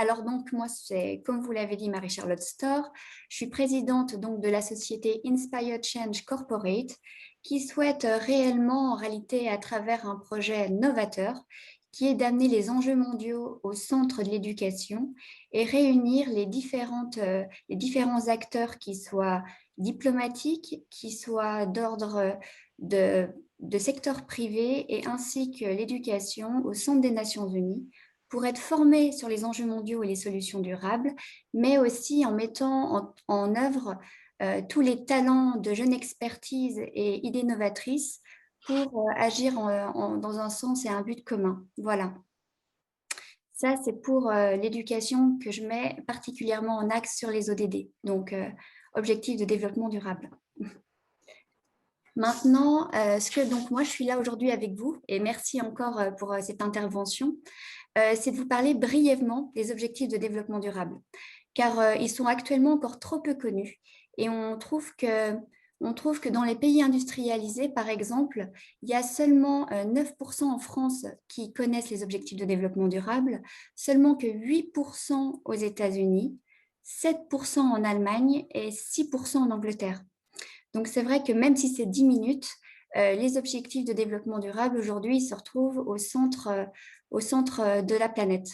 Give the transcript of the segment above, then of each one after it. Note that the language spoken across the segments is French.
Alors donc, moi, c'est, comme vous l'avez dit, Marie-Charlotte Storr. Je suis présidente donc de la société Inspired Change Corporate, qui souhaite réellement, en réalité, à travers un projet novateur, qui est d'amener les enjeux mondiaux au centre de l'éducation et réunir les différents acteurs qui soient diplomatiques, qui soient d'ordre de secteur privé et ainsi que l'éducation au centre des Nations Unies pour être formés sur les enjeux mondiaux et les solutions durables, mais aussi en mettant en œuvre tous les talents de jeune expertise et idées novatrices pour agir dans un sens et un but commun. Voilà. Ça, c'est pour l'éducation que je mets particulièrement en axe sur les ODD, donc Objectifs de développement durable. Maintenant, donc moi, je suis là aujourd'hui avec vous et merci encore pour cette intervention. C'est de vous parler brièvement des objectifs de développement durable, car ils sont actuellement encore trop peu connus et on trouve que dans les pays industrialisés, par exemple, il y a seulement 9% en France qui connaissent les objectifs de développement durable, seulement que 8% aux États-Unis, 7% en Allemagne et 6% en Angleterre. Donc, c'est vrai que même si c'est 10 minutes, les objectifs de développement durable aujourd'hui se retrouvent au centre de la planète.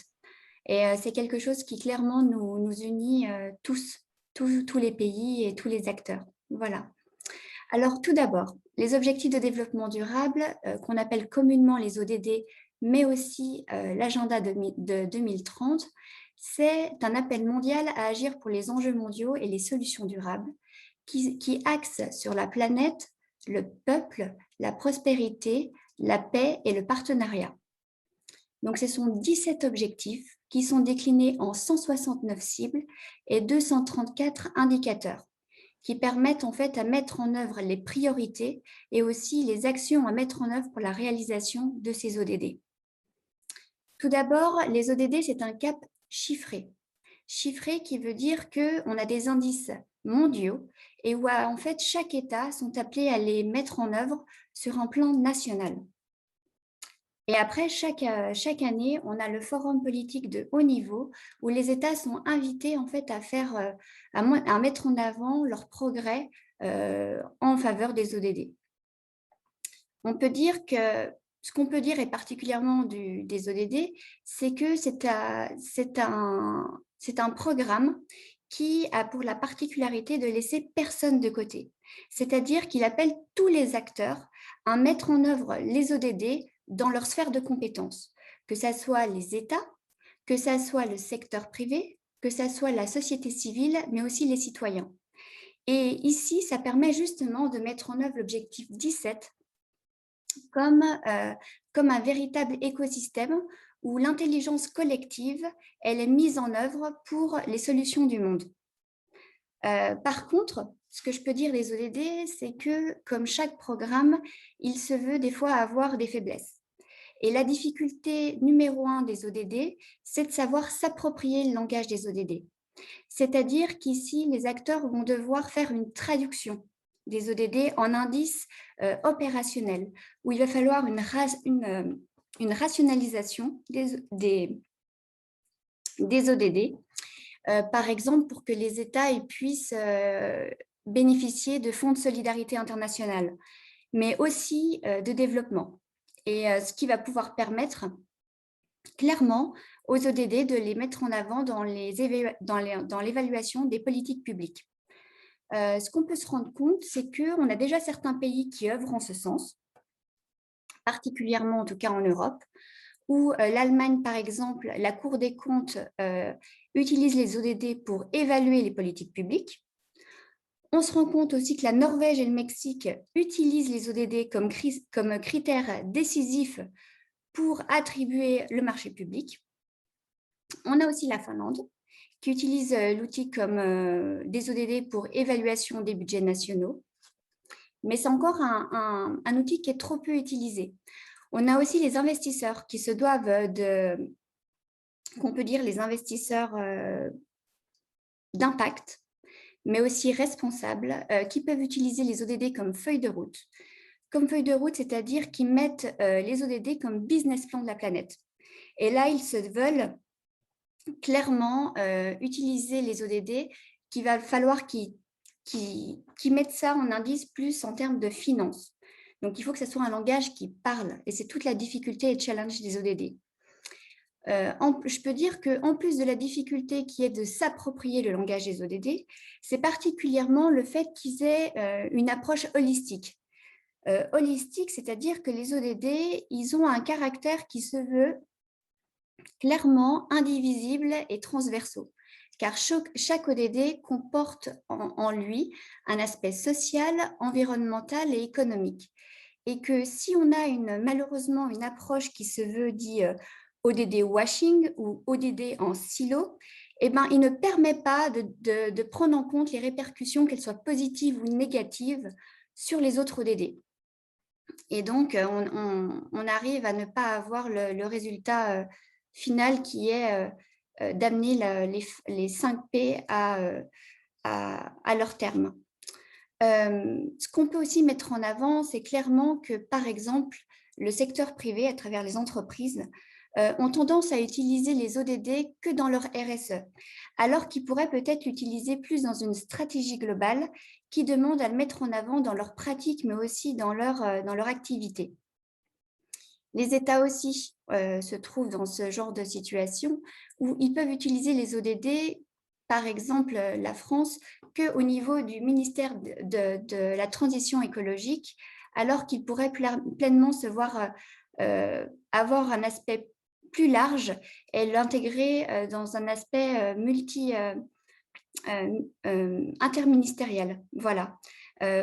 Et c'est quelque chose qui clairement nous unit tous les pays et tous les acteurs. Voilà. Alors, tout d'abord, les objectifs de développement durable, qu'on appelle communément les ODD, mais aussi l'agenda de 2030, c'est un appel mondial à agir pour les enjeux mondiaux et les solutions durables qui axe sur la planète, le peuple, la prospérité, la paix et le partenariat. Donc, ce sont 17 objectifs qui sont déclinés en 169 cibles et 234 indicateurs qui permettent en fait à mettre en œuvre les priorités et aussi les actions à mettre en œuvre pour la réalisation de ces ODD. Tout d'abord, les ODD, c'est un cap chiffré. Chiffré qui veut dire qu'on a des indices mondiaux et où en fait chaque État sont appelés à les mettre en œuvre sur un plan national. Et après, chaque année, on a le forum politique de haut niveau où les États sont invités en fait à mettre en avant leurs progrès en faveur des ODD. On peut dire que ce qu'on peut dire est particulièrement des ODD, c'est que c'est un programme qui a pour la particularité de laisser personne de côté. C'est-à-dire qu'il appelle tous les acteurs à mettre en œuvre les ODD dans leur sphère de compétences, que ce soit les États, que ce soit le secteur privé, que ce soit la société civile, mais aussi les citoyens. Et ici, ça permet justement de mettre en œuvre l'objectif 17 comme un véritable écosystème où l'intelligence collective, elle est mise en œuvre pour les solutions du monde. Par contre, ce que je peux dire des ODD, c'est que comme chaque programme, il se veut des fois avoir des faiblesses. Et la difficulté numéro 1 des ODD, c'est de savoir s'approprier le langage des ODD. C'est-à-dire qu'ici, les acteurs vont devoir faire une traduction des ODD en indices opérationnels, où il va falloir une rationalisation des ODD, par exemple pour que les États puissent bénéficier de fonds de solidarité internationale, mais aussi de développement. Et ce qui va pouvoir permettre clairement aux ODD de les mettre en avant dans l'évaluation des politiques publiques. Ce qu'on peut se rendre compte, c'est qu'on a déjà certains pays qui œuvrent en ce sens, particulièrement en tout cas en Europe, où l'Allemagne, par exemple, la Cour des comptes utilise les ODD pour évaluer les politiques publiques. On se rend compte aussi que la Norvège et le Mexique utilisent les ODD comme critères décisifs pour attribuer le marché public. On a aussi la Finlande, qui utilise l'outil comme des ODD pour évaluation des budgets nationaux. Mais c'est encore un outil qui est trop peu utilisé. On a aussi les investisseurs qui se doivent qu'on peut dire les investisseurs d'impact, mais aussi responsables, qui peuvent utiliser les ODD comme feuille de route. Comme feuille de route, c'est-à-dire qu'ils mettent les ODD comme business plan de la planète. Et là, ils se veulent clairement utiliser les ODD, qu'il va falloir qu'ils mettent ça en indice plus en termes de finances. Donc, il faut que ce soit un langage qui parle, et c'est toute la difficulté et challenge des ODD. Je peux dire qu'en plus de la difficulté qui est de s'approprier le langage des ODD, c'est particulièrement le fait qu'ils aient une approche holistique. Holistique, c'est-à-dire que les ODD, ils ont un caractère qui se veut clairement indivisibles et transversaux, car chaque ODD comporte en lui un aspect social, environnemental et économique. Et que si on a malheureusement une approche qui se veut dit ODD washing ou ODD en silo, eh ben, il ne permet pas de prendre en compte les répercussions, qu'elles soient positives ou négatives, sur les autres ODD. Et donc, on arrive à ne pas avoir le résultat final qui est d'amener les 5 P à leur terme. Ce qu'on peut aussi mettre en avant, c'est clairement que, par exemple, le secteur privé, à travers les entreprises, ont tendance à utiliser les ODD que dans leur RSE, alors qu'ils pourraient peut-être l'utiliser plus dans une stratégie globale qui demande à le mettre en avant dans leurs pratiques, mais aussi dans leur activité. Les États aussi se trouvent dans ce genre de situation où ils peuvent utiliser les ODD, par exemple la France, qu'au niveau du ministère de la Transition écologique, alors qu'ils pourraient pleinement se voir avoir un aspect plus large et l'intégrer dans un aspect interministériel. Voilà.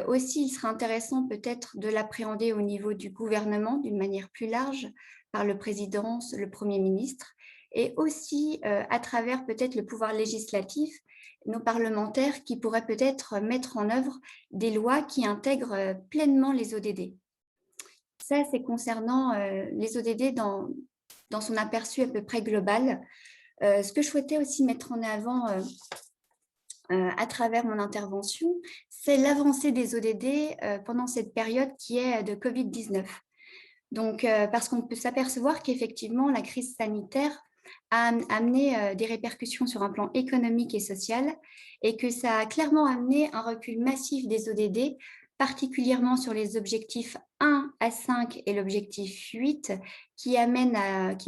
Aussi, il sera intéressant peut-être de l'appréhender au niveau du gouvernement d'une manière plus large, par le président, le Premier ministre, et aussi à travers peut-être le pouvoir législatif, nos parlementaires qui pourraient peut-être mettre en œuvre des lois qui intègrent pleinement les ODD. Ça, c'est concernant les ODD dans son aperçu à peu près global. Ce que je souhaitais aussi mettre en avant à travers mon intervention, c'est l'avancée des ODD pendant cette période qui est de Covid-19. Donc, parce qu'on peut s'apercevoir qu'effectivement, la crise sanitaire a amené des répercussions sur un plan économique et social, et que ça a clairement amené un recul massif des ODD, particulièrement sur les objectifs 1 à 5 et l'objectif 8, qui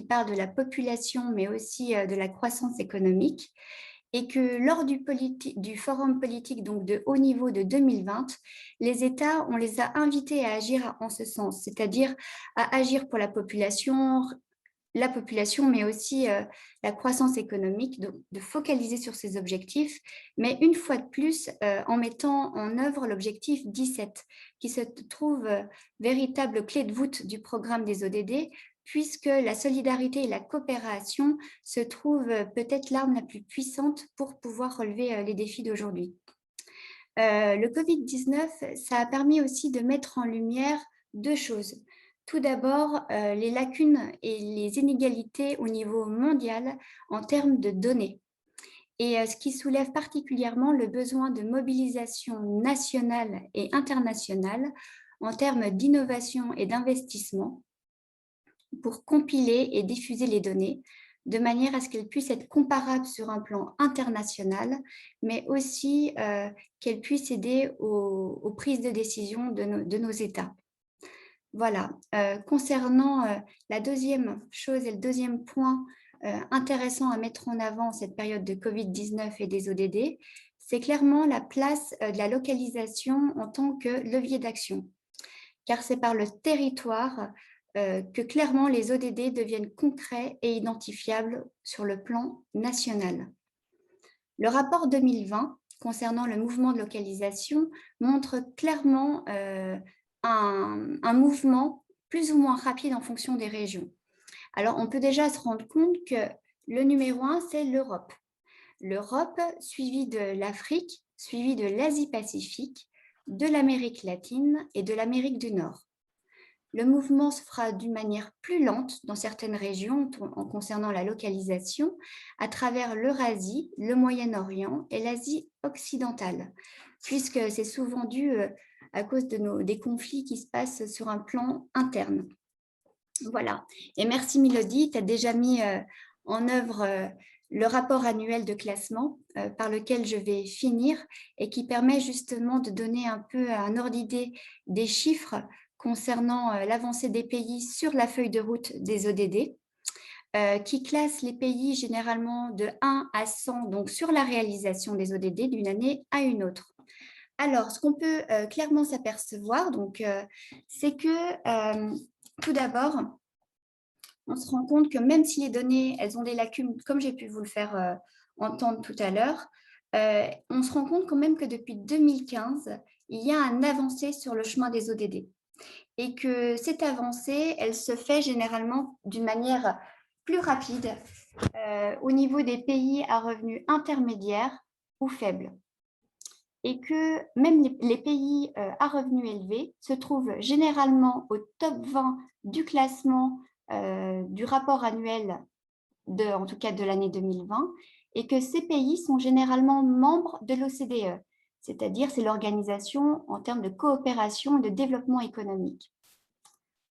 parle de la population, mais aussi de la croissance économique. Et que lors du forum politique donc de haut niveau de 2020, les États, on les a invités à agir en ce sens, c'est-à-dire à agir pour la population, mais aussi la croissance économique, donc de focaliser sur ces objectifs, mais une fois de plus en mettant en œuvre l'objectif 17, qui se trouve véritable clé de voûte du programme des ODD, puisque la solidarité et la coopération se trouvent peut-être l'arme la plus puissante pour pouvoir relever les défis d'aujourd'hui. Le Covid-19, ça a permis aussi de mettre en lumière deux choses. Tout d'abord, les lacunes et les inégalités au niveau mondial en termes de données. Et ce qui soulève particulièrement le besoin de mobilisation nationale et internationale en termes d'innovation et d'investissement pour compiler et diffuser les données de manière à ce qu'elles puissent être comparables sur un plan international, mais aussi qu'elles puissent aider aux prises de décision de nos États. Voilà. Concernant la deuxième chose et le deuxième point intéressant à mettre en avant cette période de Covid-19 et des ODD, c'est clairement la place de la localisation en tant que levier d'action. Car c'est par le territoire que clairement les ODD deviennent concrets et identifiables sur le plan national. Le rapport 2020 concernant le mouvement de localisation montre clairement un mouvement plus ou moins rapide en fonction des régions. Alors, on peut déjà se rendre compte que le numéro 1, c'est l'Europe. L'Europe, suivie de l'Afrique, suivie de l'Asie-Pacifique, de l'Amérique latine et de l'Amérique du Nord. Le mouvement se fera d'une manière plus lente dans certaines régions en concernant la localisation à travers l'Eurasie, le Moyen-Orient et l'Asie occidentale, puisque c'est souvent dû à cause des conflits qui se passent sur un plan interne. Voilà. Et merci Mélodie, tu as déjà mis en œuvre le rapport annuel de classement par lequel je vais finir et qui permet justement de donner un peu un ordre d'idée des chiffres concernant l'avancée des pays sur la feuille de route des ODD, qui classe les pays généralement de 1 à 100, donc sur la réalisation des ODD d'une année à une autre. Alors, ce qu'on peut clairement s'apercevoir, c'est que tout d'abord, on se rend compte que même si les données, elles ont des lacunes, comme j'ai pu vous le faire entendre tout à l'heure, on se rend compte quand même que depuis 2015, il y a un avancée sur le chemin des ODD. Et que cette avancée, elle se fait généralement d'une manière plus rapide au niveau des pays à revenus intermédiaires ou faibles. Et que même les pays à revenus élevés se trouvent généralement au top 20 du classement du rapport annuel, en tout cas de l'année 2020, et que ces pays sont généralement membres de l'OCDE, c'est-à-dire c'est l'organisation en termes de coopération et de développement économique.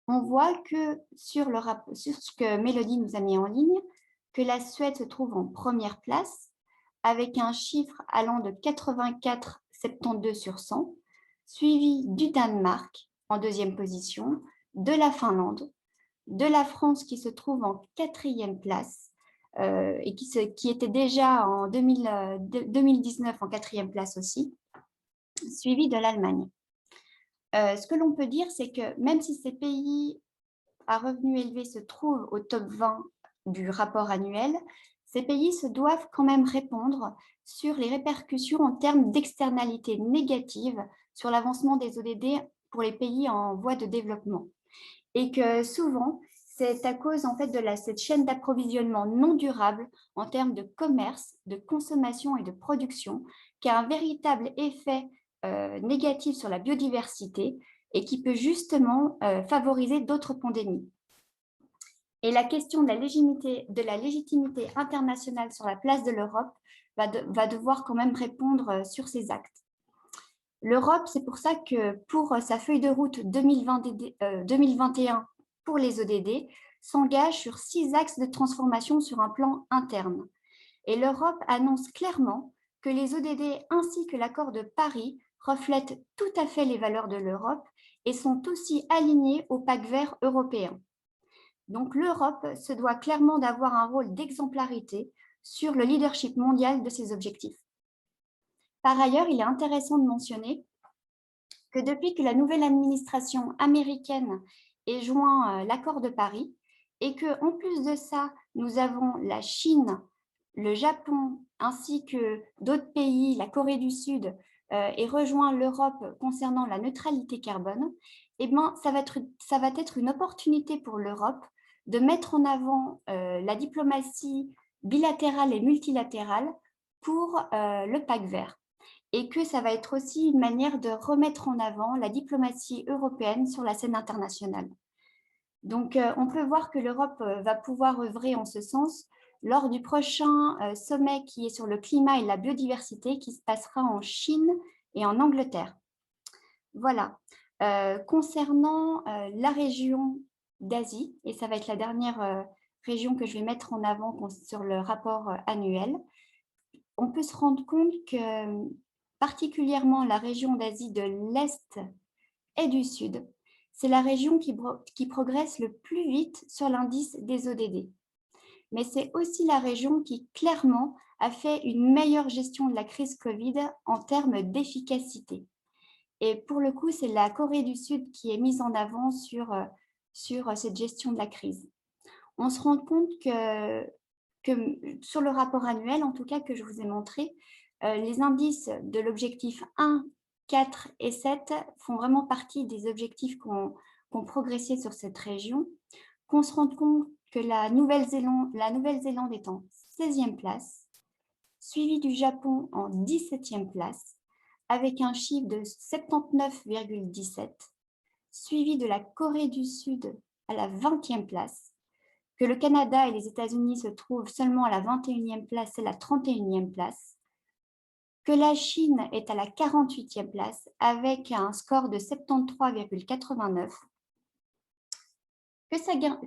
On voit que sur ce que Mélodie nous a mis en ligne, que la Suède se trouve en première place, avec un chiffre allant de 84,72 sur 100, suivi du Danemark en deuxième position, de la Finlande, de la France qui se trouve en quatrième place et qui était déjà en 2019 en quatrième place aussi, suivi de l'Allemagne. Ce que l'on peut dire, c'est que même si ces pays à revenus élevés se trouvent au top 20 du rapport annuel, ces pays se doivent quand même répondre sur les répercussions en termes d'externalités négatives sur l'avancement des ODD pour les pays en voie de développement. Et que souvent, c'est à cause en fait, de cette chaîne d'approvisionnement non durable en termes de commerce, de consommation et de production, qui a un véritable effet négatif sur la biodiversité et qui peut justement favoriser d'autres pandémies. Et la question de la légitimité internationale sur la place de l'Europe va devoir quand même répondre sur ces actes. L'Europe, c'est pour ça que pour sa feuille de route 2021 pour les ODD, s'engage sur 6 axes de transformation sur un plan interne. Et l'Europe annonce clairement que les ODD ainsi que l'accord de Paris reflètent tout à fait les valeurs de l'Europe et sont aussi alignés au pacte vert européen. Donc l'Europe se doit clairement d'avoir un rôle d'exemplarité sur le leadership mondial de ces objectifs. Par ailleurs, il est intéressant de mentionner que depuis que la nouvelle administration américaine ait joint l'accord de Paris et qu'en plus de ça, nous avons la Chine, le Japon ainsi que d'autres pays, la Corée du Sud, et rejoint l'Europe concernant la neutralité carbone, eh bien, ça va être une opportunité pour l'Europe de mettre en avant la diplomatie bilatérale et multilatérale pour le pacte vert. Et que ça va être aussi une manière de remettre en avant la diplomatie européenne sur la scène internationale. Donc, on peut voir que l'Europe va pouvoir œuvrer en ce sens lors du prochain sommet qui est sur le climat et la biodiversité qui se passera en Chine et en Angleterre. Voilà. Concernant la région d'Asie, et ça va être la dernière région que je vais mettre en avant sur le rapport annuel, on peut se rendre compte que particulièrement la région d'Asie de l'Est et du Sud, c'est la région qui progresse le plus vite sur l'indice des ODD. Mais c'est aussi la région qui, clairement, a fait une meilleure gestion de la crise Covid en termes d'efficacité. Et pour le coup, c'est la Corée du Sud qui est mise en avant sur cette gestion de la crise. On se rend compte que sur le rapport annuel, en tout cas que je vous ai montré, les indices de l'objectif 1, 4 et 7 font vraiment partie des objectifs qui ont progressé sur cette région, qu'on se rende compte que la Nouvelle-Zélande est en 16e place, suivie du Japon en 17e place, avec un chiffre de 79,17, suivi de la Corée du Sud à la 20e place, que le Canada et les États-Unis se trouvent seulement à la 21e place et la 31e place, que la Chine est à la 48e place avec un score de 73,89,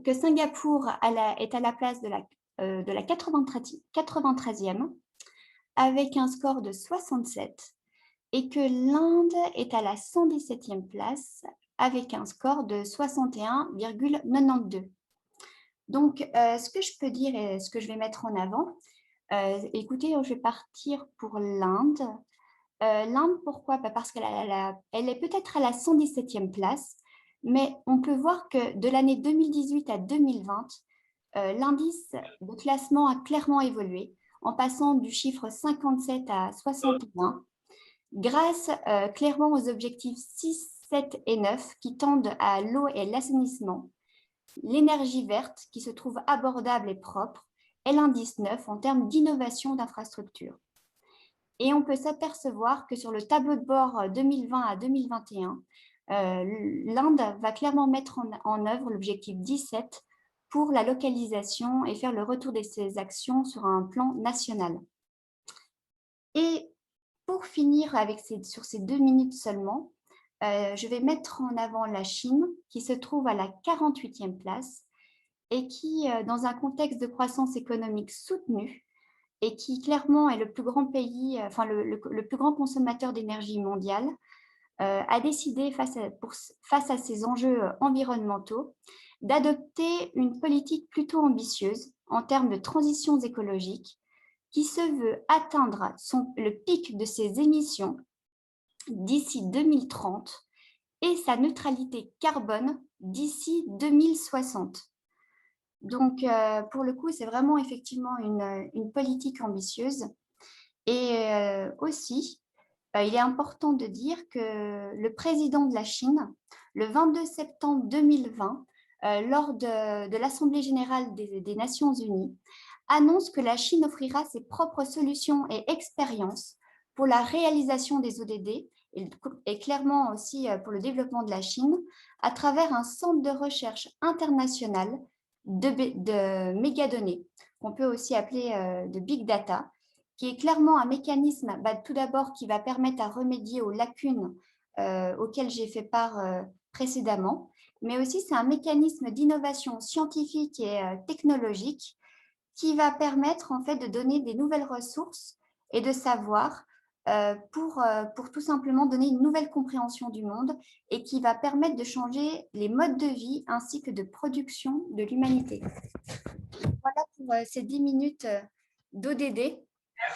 que Singapour est à la place de la de la 93e avec un score de 67 et que l'Inde est à la 117e place avec un score de 61,92. Donc, ce que je peux dire et ce que je vais mettre en avant, écoutez, je vais partir pour l'Inde. L'Inde, pourquoi? Parce qu'elle elle est peut-être à la 117e place, mais on peut voir que de l'année 2018 à 2020, l'indice de classement a clairement évolué, en passant du chiffre 57 à 61, grâce clairement aux objectifs 6, 7 et 9 qui tendent à l'eau et l'assainissement, l'énergie verte qui se trouve abordable et propre, et l'indice 9 en termes d'innovation d'infrastructure. Et on peut s'apercevoir que sur le tableau de bord 2020 à 2021, l'Inde va clairement mettre en œuvre l'objectif 17 pour la localisation et faire le retour de ses actions sur un plan national. Et pour finir sur ces 2 minutes seulement, je vais mettre en avant la Chine qui se trouve à la 48e place et qui, dans un contexte de croissance économique soutenue, et qui clairement est le plus grand pays, enfin le plus grand consommateur d'énergie mondiale, a décidé, face à ces enjeux environnementaux, d'adopter une politique plutôt ambitieuse en termes de transitions écologiques qui se veut atteindre le pic de ses émissions d'ici 2030 et sa neutralité carbone d'ici 2060. Donc, pour le coup, c'est vraiment effectivement une politique ambitieuse. Et aussi, il est important de dire que le président de la Chine, le 22 septembre 2020, lors de l'Assemblée générale des Nations unies, annonce que la Chine offrira ses propres solutions et expériences pour la réalisation des ODD et clairement aussi pour le développement de la Chine à travers un centre de recherche international de mégadonnées, qu'on peut aussi appeler de big data, qui est clairement un mécanisme, tout d'abord, qui va permettre à remédier aux lacunes auxquelles j'ai fait part précédemment, mais aussi c'est un mécanisme d'innovation scientifique et technologique qui va permettre en fait de donner des nouvelles ressources et de savoir pour tout simplement donner une nouvelle compréhension du monde et qui va permettre de changer les modes de vie ainsi que de production de l'humanité. Voilà pour ces 10 minutes d'ODD.